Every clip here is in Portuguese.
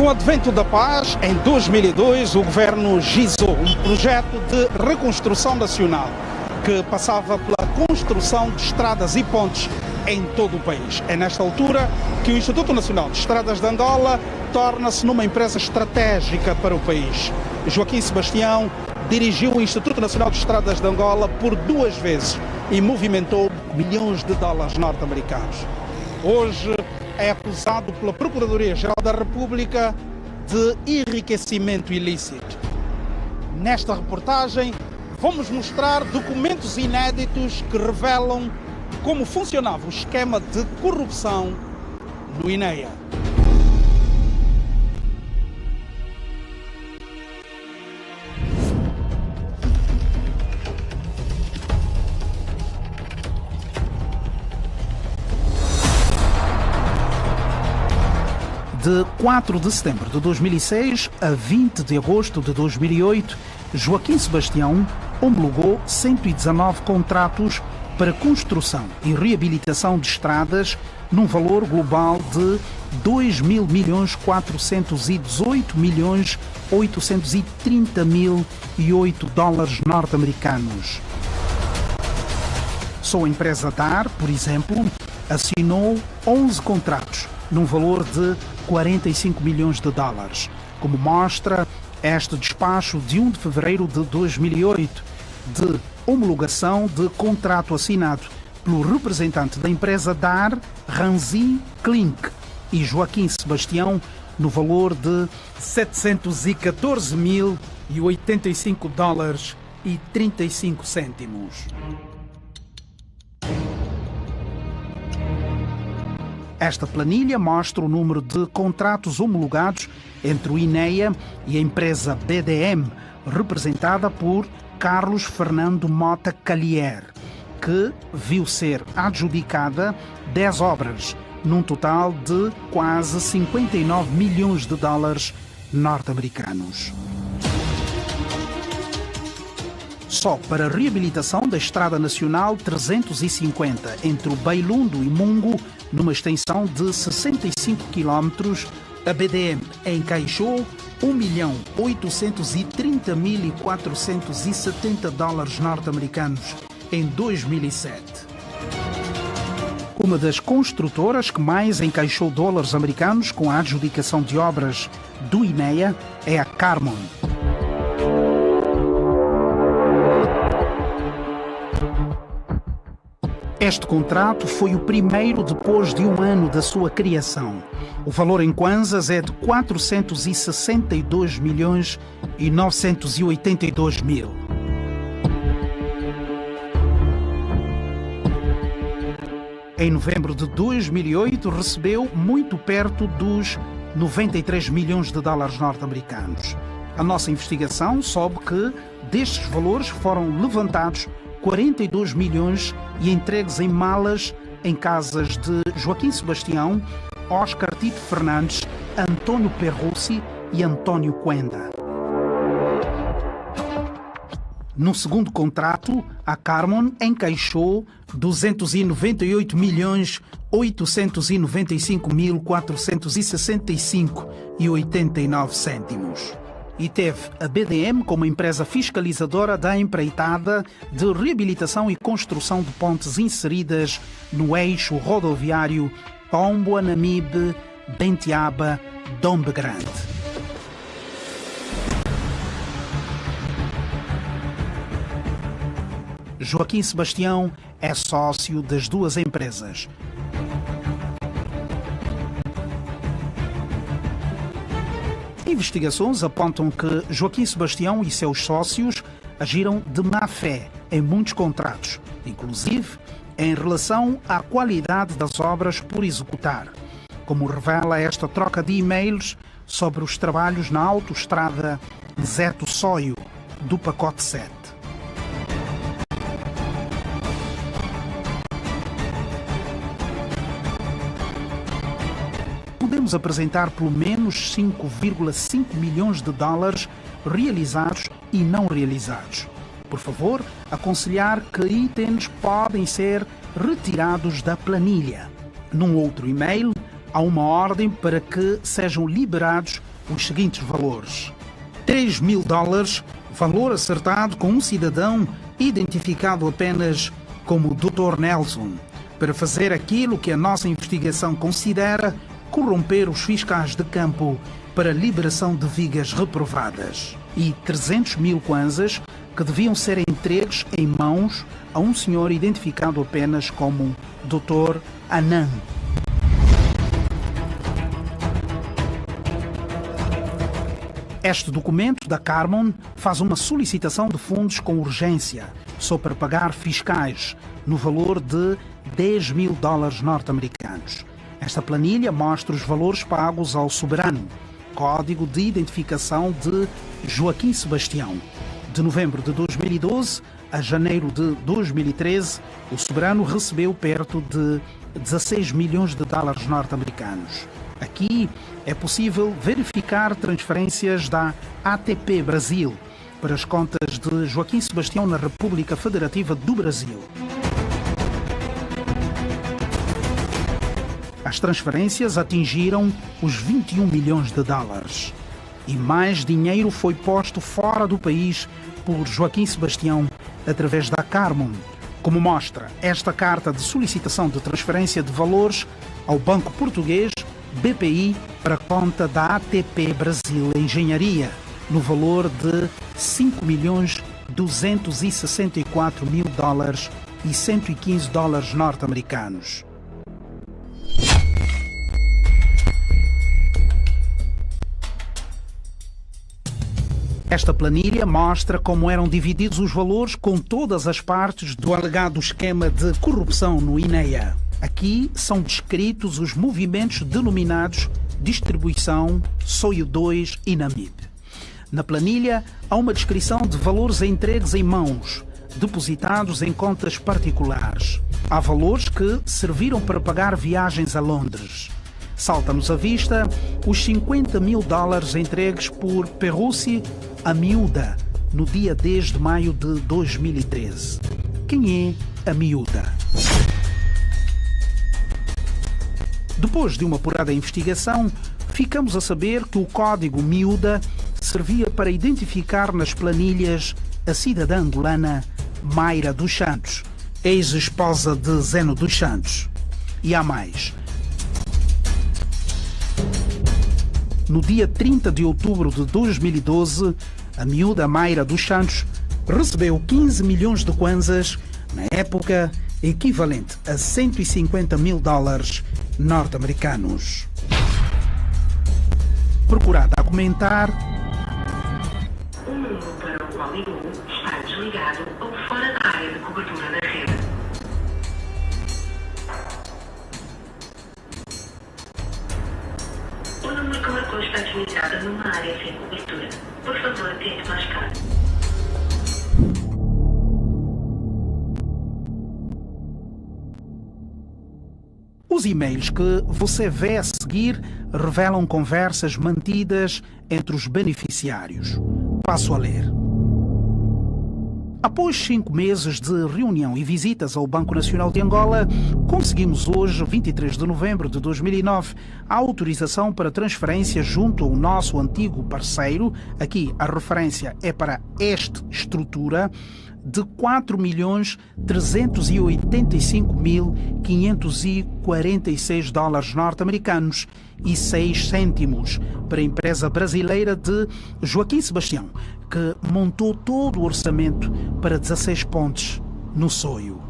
No advento da paz, em 2002, o governo gizou um projeto de reconstrução nacional que passava pela construção de estradas e pontes em todo o país. É nesta altura que o Instituto Nacional de Estradas de Angola torna-se numa empresa estratégica para o país. Joaquim Sebastião dirigiu o Instituto Nacional de Estradas de Angola por 2 vezes e movimentou milhões de dólares norte-americanos. Hoje é acusado pela Procuradoria-Geral da República de enriquecimento ilícito. Nesta reportagem, vamos mostrar documentos inéditos que revelam como funcionava o esquema de corrupção no INEA. De 4 de setembro de 2006 a 20 de agosto de 2008, Joaquim Sebastião homologou 119 contratos para construção e reabilitação de estradas num valor global de 2.418.830.008 dólares norte-americanos. Só a empresa DAR, por exemplo, assinou 11 contratos num valor de 45 milhões de dólares, como mostra este despacho de 1 de fevereiro de 2008 de homologação de contrato assinado pelo representante da empresa DAR, Ranzi Klink, e Joaquim Sebastião, no valor de 714.085 dólares e 35 cêntimos. Esta planilha mostra o número de contratos homologados entre o INEA e a empresa BDM, representada por Carlos Fernando Mota Callier, que viu ser adjudicada 10 obras, num total de quase 59 milhões de dólares norte-americanos. Só para a reabilitação da Estrada Nacional 350 entre o Beilundo e Mungo, numa extensão de 65 km, a BDM encaixou 1.830.470 dólares norte-americanos em 2007. Uma das construtoras que mais encaixou dólares americanos com a adjudicação de obras do INEA é a Carmon. Este contrato foi o primeiro depois de 1 ano da sua criação. O valor em kwanzas é de 462.982.000. Em novembro de 2008, recebeu muito perto dos 93 milhões de dólares norte-americanos. A nossa investigação soube que destes valores foram levantados 42 milhões e entregues em malas em casas de Joaquim Sebastião, Oscar Tito Fernandes, António Perrossi e António Quenda. No segundo contrato, a Carmon encaixou 298.895.465,89 cêntimos. E teve a BDM como empresa fiscalizadora da empreitada de reabilitação e construção de pontes inseridas no eixo rodoviário Pombo-Anamibe-Bentiaba-Dombe Grande. Joaquim Sebastião é sócio das duas empresas. Investigações apontam que Joaquim Sebastião e seus sócios agiram de má fé em muitos contratos, inclusive em relação à qualidade das obras por executar, como revela esta troca de e-mails sobre os trabalhos na autoestrada Zeto Sóio, do pacote 7. Podemos apresentar pelo menos 5,5 milhões de dólares realizados e não realizados. Por favor, aconselhar que itens podem ser retirados da planilha. Num outro e-mail, há uma ordem para que sejam liberados os seguintes valores: $3.000, valor acertado com um cidadão identificado apenas como Dr. Nelson, para fazer aquilo que a nossa investigação considera corromper os fiscais de campo para liberação de vigas reprovadas. E 300.000 kwanzas que deviam ser entregues em mãos a um senhor identificado apenas como Dr. Anand. Este documento da Carmon faz uma solicitação de fundos com urgência, só para pagar fiscais, no valor de $10.000 norte-americanos. Esta planilha mostra os valores pagos ao soberano, código de identificação de Joaquim Sebastião. De novembro de 2012 a janeiro de 2013, o soberano recebeu perto de $16 milhões norte-americanos. Aqui é possível verificar transferências da ATP Brasil para as contas de Joaquim Sebastião na República Federativa do Brasil. As transferências atingiram os $21 milhões. E mais dinheiro foi posto fora do país por Joaquim Sebastião através da Carmon, como mostra esta carta de solicitação de transferência de valores ao Banco Português BPI para a conta da ATP Brasil Engenharia, no valor de $5.264.000 e $115 norte-americanos. Esta planilha mostra como eram divididos os valores com todas as partes do alegado esquema de corrupção no INEA. Aqui são descritos os movimentos denominados distribuição, Soio 2 e Namib. Na planilha há uma descrição de valores entregues em mãos, depositados em contas particulares. Há valores que serviram para pagar viagens a Londres. Salta-nos à vista os $50 mil entregues por Perrussi a Miúda no dia 10 de maio de 2013. Quem é a Miúda? Depois de uma apurada investigação, ficamos a saber que o código Miúda servia para identificar nas planilhas a cidadã angolana Mayra dos Santos, ex-esposa de Zeno dos Santos. E há mais. No dia 30 de outubro de 2012, a miúda Mayra dos Santos recebeu $15 milhões de kwanzas, na época equivalente a $150 mil norte-americanos. Procurada a comentar: o número para o qual ligou está desligado ou fora da área de cobertura da rede. O número que marcou está desligado numa área sem cobertura. Por favor, tente mais tarde. Os e-mails que você vê a seguir revelam conversas mantidas entre os beneficiários. Passo a ler. Após 5 meses de reunião e visitas ao Banco Nacional de Angola, conseguimos hoje, 23 de novembro de 2009, a autorização para transferência junto ao nosso antigo parceiro, aqui a referência é para esta estrutura, de $4.385.546 norte-americanos e 6 cêntimos para a empresa brasileira de Joaquim Sebastião, que montou todo o orçamento para 16 pontes no Soio.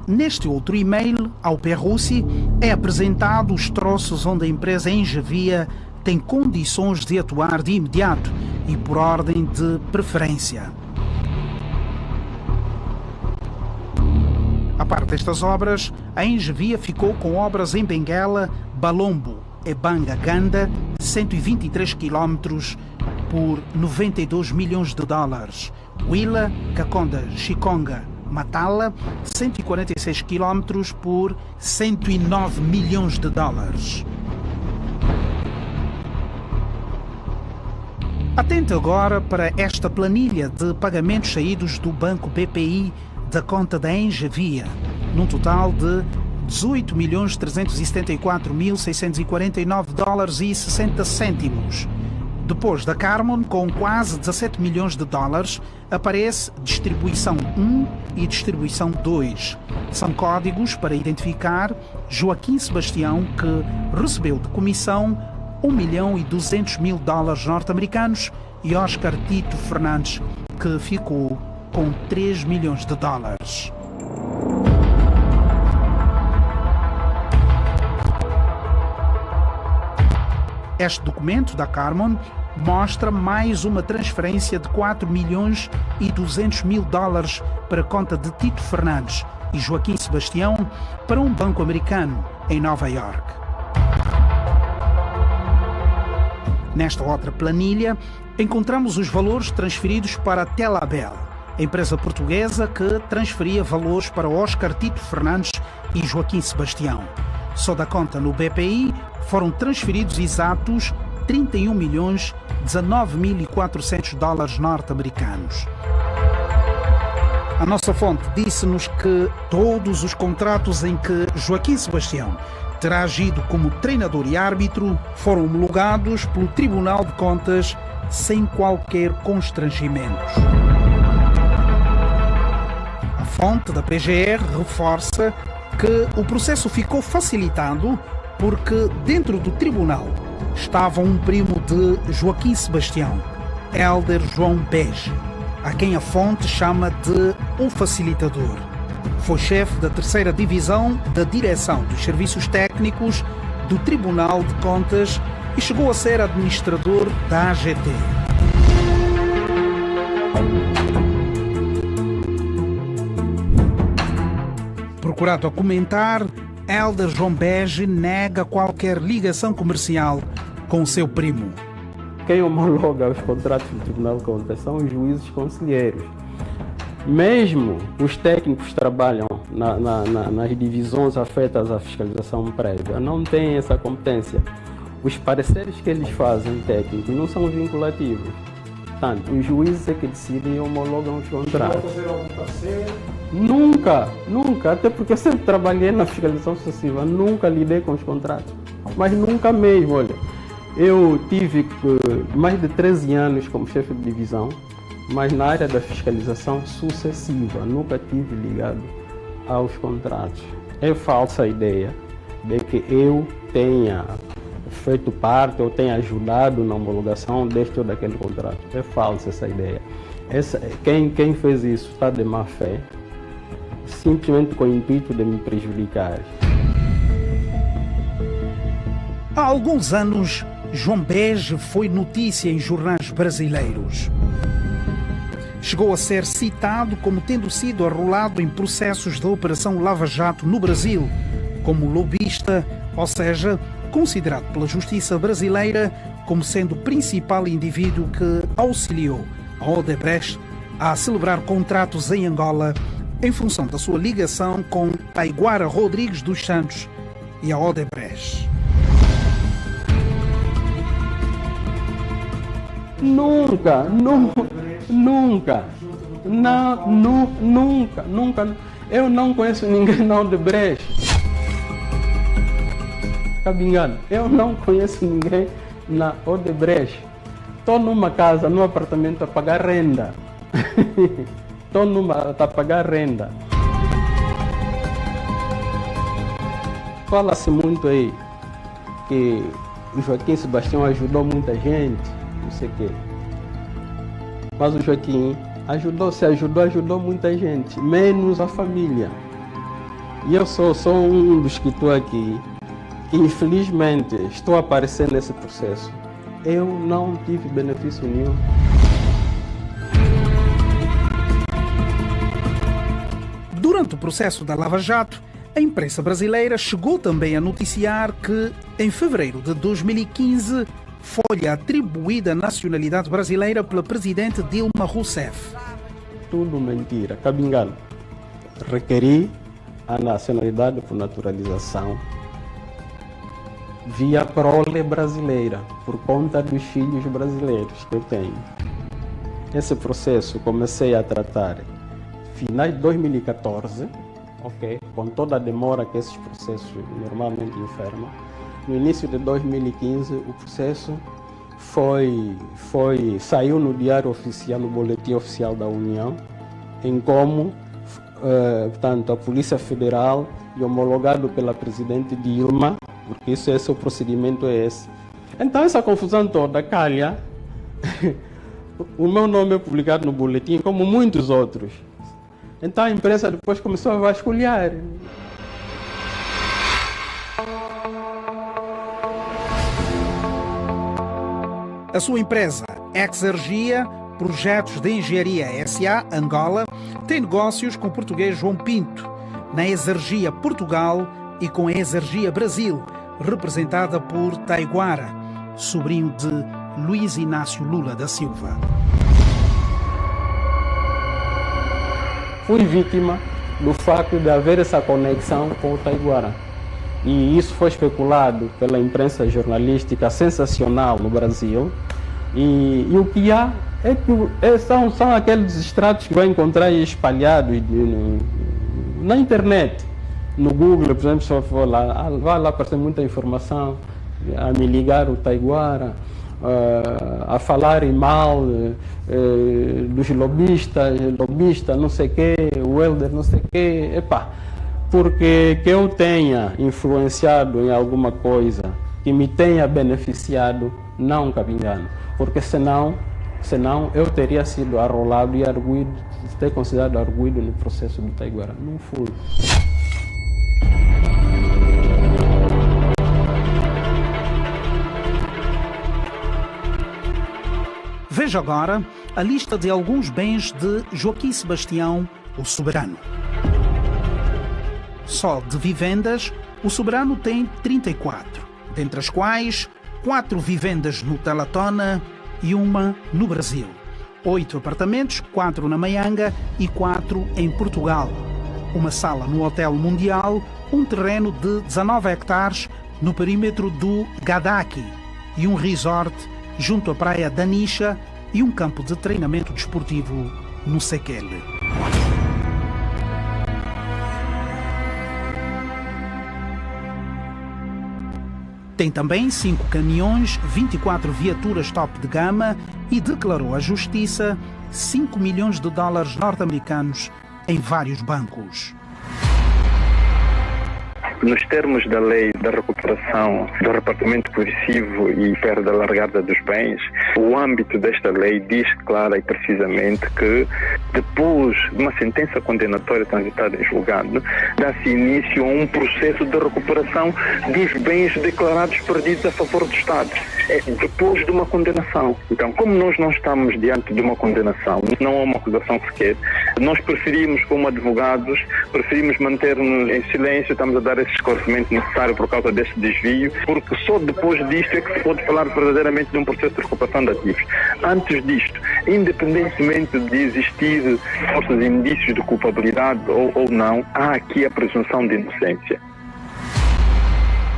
Neste outro e-mail, ao Perrussi, é apresentado os troços onde a empresa Engevia tem condições de atuar de imediato e por ordem de preferência. A parte destas obras, a Engevia ficou com obras em Benguela, Balombo e Banga Ganda, 123 km por $92 milhões. Willa, Kakonda, Chikonga, Matala, 146 km por $109 milhões. Atente agora para esta planilha de pagamentos saídos do Banco BPI da conta da Engevia, num total de 18.374.649 dólares e 60 cêntimos. Depois da Carmon, com quase 17 milhões de dólares, aparece Distribuição 1 e Distribuição 2. São códigos para identificar Joaquim Sebastião, que recebeu de comissão 1.200.000 dólares norte-americanos, e Oscar Tito Fernandes, que ficou com 3 milhões de dólares. Este documento da Carmon mostra mais uma transferência de 4.200.000 dólares para a conta de Tito Fernandes e Joaquim Sebastião para um banco americano em Nova York. Nesta outra planilha, encontramos os valores transferidos para a Telabel, a empresa portuguesa que transferia valores para Oscar Tito Fernandes e Joaquim Sebastião. Só da conta no BPI foram transferidos exatos 31.019.400 dólares norte-americanos. A nossa fonte disse-nos que todos os contratos em que Joaquim Sebastião terá agido como treinador e árbitro foram homologados pelo Tribunal de Contas sem qualquer constrangimentos. A fonte da PGR reforça que o processo ficou facilitado porque dentro do tribunal estava um primo de Joaquim Sebastião, Hélder João Bege, a quem a fonte chama de o facilitador. Foi chefe da 3ª Divisão da Direção dos Serviços Técnicos do Tribunal de Contas e chegou a ser administrador da AGT. Procurado a comentar, Hélder João Bege nega qualquer ligação comercial com o seu primo. Quem homologa os contratos do Tribunal de Contas são os juízes conselheiros. Mesmo os técnicos que trabalham nas divisões afetas à fiscalização prévia não têm essa competência. Os pareceres que eles fazem técnicos não são vinculativos. Portanto, os juízes é que decidem e homologam os contratos. Vai fazer algum parceiro? Nunca, até porque eu sempre trabalhei na fiscalização sucessiva, nunca lidei com os contratos, mas nunca mesmo, olha. Eu tive mais de 13 anos como chefe de divisão, mas na área da fiscalização sucessiva, nunca tive ligado aos contratos. É falsa a ideia de que eu tenha feito parte ou tenha ajudado na homologação deste ou daquele contrato. É falsa essa ideia. Quem fez isso está de má fé, simplesmente com o intuito de me prejudicar. Há alguns anos, João Bege foi notícia em jornais brasileiros. Chegou a ser citado como tendo sido arrolado em processos da Operação Lava Jato no Brasil, como lobista, ou seja, considerado pela justiça brasileira como sendo o principal indivíduo que auxiliou a Odebrecht a celebrar contratos em Angola em função da sua ligação com Taiguara Rodrigues dos Santos e a Odebrecht. Nunca. Eu não conheço ninguém na Odebrecht. Está me engano. Eu não conheço ninguém na Odebrecht. Estou numa casa, num apartamento a pagar renda. Estou a pagar renda. Fala-se muito aí que o Joaquim Sebastião ajudou muita gente, não sei o quê. Mas o Joaquim ajudou muita gente, menos a família. E eu sou um dos que estou aqui, que infelizmente estou a aparecer nesse processo. Eu não tive benefício nenhum. Durante o processo da Lava Jato, a imprensa brasileira chegou também a noticiar que, em fevereiro de 2015, foi-lhe atribuída a nacionalidade brasileira pela presidente Dilma Rousseff. Tudo mentira, cabe engano. Requeri a nacionalidade por naturalização via prole brasileira, por conta dos filhos brasileiros que eu tenho. Esse processo comecei a tratar finais de 2014 ok? Com toda a demora que esses processos normalmente enfermam. No início de 2015, o processo saiu no Diário Oficial, no Boletim Oficial da União, em como, portanto, a Polícia Federal e homologado pela Presidente Dilma, porque esse o procedimento é esse. Então, essa confusão toda calha. O meu nome é publicado no boletim, como muitos outros. Então a imprensa depois começou a vasculhar. A sua empresa, Exergia Projetos de Engenharia S.A. Angola, tem negócios com o português João Pinto, na Exergia Portugal e com a Exergia Brasil, representada por Taiguara, sobrinho de Luiz Inácio Lula da Silva. Fui vítima do facto de haver essa conexão com o Taiguara. E isso foi especulado pela imprensa jornalística sensacional no Brasil. E o que há é que são aqueles extratos que vai encontrar espalhados na internet. No Google, por exemplo, se eu for lá, vai lá aparecer muita informação, a me ligar o Taiguara, a falarem mal dos lobista, não sei o quê, o Helder, não sei o quê. Epá, porque que eu tenha influenciado em alguma coisa que me tenha beneficiado, não cabe engano. Porque senão eu teria sido arrolado e arguido, ter considerado arguido no processo do Taiguara. Não fui. Veja agora a lista de alguns bens de Joaquim Sebastião, o Soberano. Só de vivendas, o Soberano tem 34, dentre as quais 4 vivendas no Talatona e uma no Brasil. 8 apartamentos, 4 na Maianga e 4 em Portugal. Uma sala no Hotel Mundial, um terreno de 19 hectares no perímetro do Gadaki e um resort junto à praia da Nisha e um campo de treinamento desportivo no Sequele. Tem também 5 caminhões, 24 viaturas top de gama e declarou à Justiça 5 milhões de dólares norte-americanos em vários bancos. Nos termos da lei da recuperação do repartimento progressivo e perda largada dos bens, o âmbito desta lei diz clara e precisamente que depois de uma sentença condenatória transitada em julgado, dá-se início a um processo de recuperação dos bens declarados perdidos a favor do Estado. É depois de uma condenação. Então, como nós não estamos diante de uma condenação, não há uma acusação sequer, nós preferimos, como advogados, manter-nos em silêncio, estamos a dar esse esclarecimento necessário por causa deste desvio, porque só depois disto é que se pode falar verdadeiramente de um processo de recuperação de ativos. Antes disto, independentemente de existir fortes indícios de culpabilidade ou não, há aqui a presunção de inocência.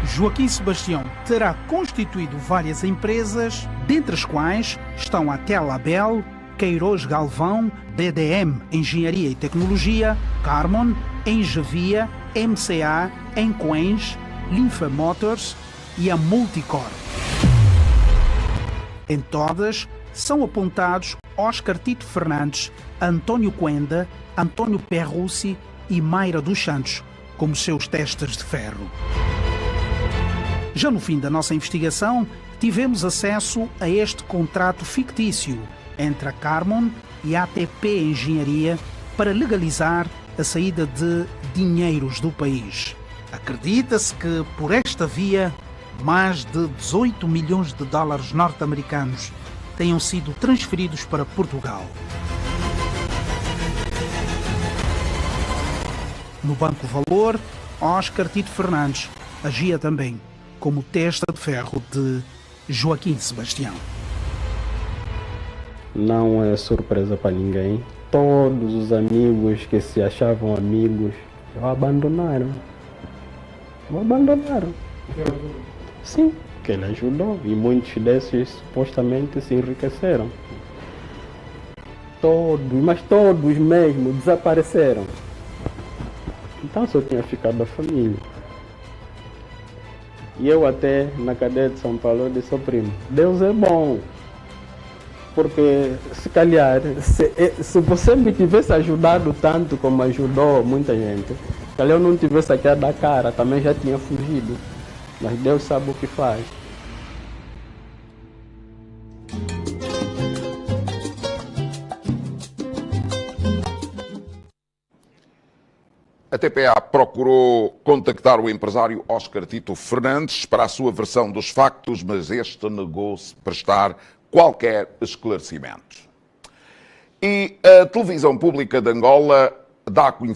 Joaquim Sebastião terá constituído várias empresas, dentre as quais estão a Telabel, Queiroz Galvão, BDM Engenharia e Tecnologia, Carmon, Engevia, MCA, Encoens, Linfa Motors e a Multicorp. Em todas são apontados Oscar Tito Fernandes, António Quenda, António Perrussi e Mayra dos Santos como seus testes de ferro. Já no fim da nossa investigação, tivemos acesso a este contrato fictício entre a Carmon e a ATP Engenharia para legalizar a saída de dinheiros do país. Acredita-se que, por esta via, mais de 18 milhões de dólares norte-americanos tenham sido transferidos para Portugal. No Banco Valor, Oscar Tito Fernandes agia também como testa de ferro de Joaquim Sebastião. Não é surpresa para ninguém. Todos os amigos que se achavam amigos o abandonaram. Sim, que ele ajudou. E muitos desses supostamente se enriqueceram. Todos, mas todos mesmo, desapareceram. Então só tinha ficado a família. E eu até na cadeia de São Paulo eu disse ao primo, Deus é bom. Porque se calhar, se você me tivesse ajudado tanto como ajudou muita gente, se calhar eu não tivesse aqui a dar cara, também já tinha fugido. Mas Deus sabe o que faz. A TPA procurou contactar o empresário Oscar Tito Fernandes para a sua versão dos factos, mas este negou-se prestar qualquer esclarecimento. E a televisão pública de Angola dá a conhecer